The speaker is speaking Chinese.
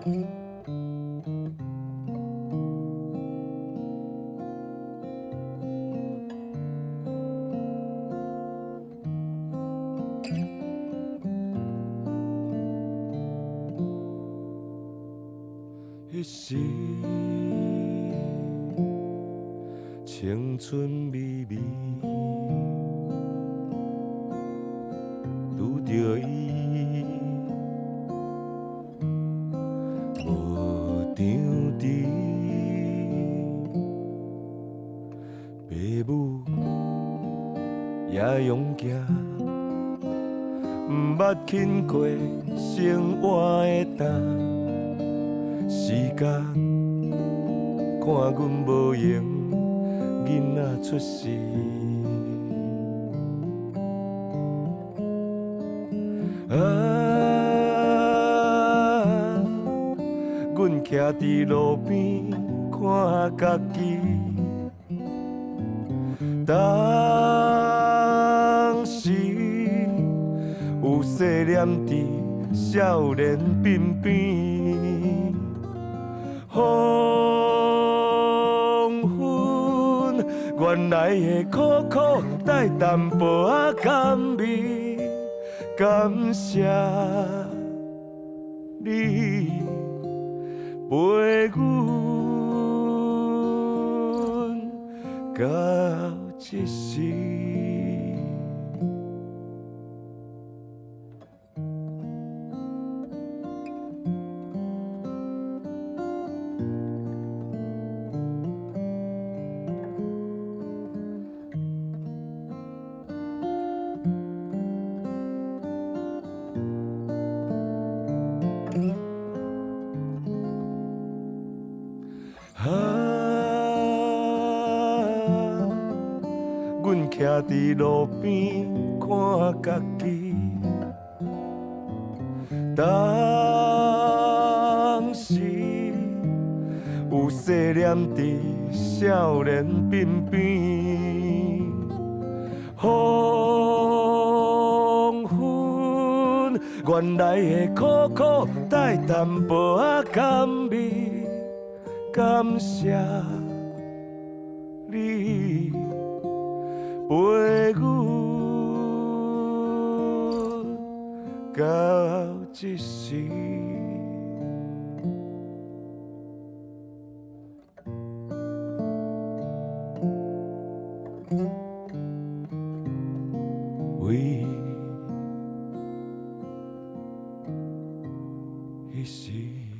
迄时青春美美，拄着伊，无张持。父母也勇行，毋捌经过生活的担。时间看阮无用，囡仔出世。啊，阮徛伫路边看家己，当时有细念伫少年鬓边。黄昏，原来的苦苦带淡薄仔甘味，感谢你陪阮到这时。啊，阮徛伫路边看家己，当时有细念伫少年鬓边，黄昏，原来的苦苦带淡薄仔甘味。感谢你陪阮到这时。为迄时。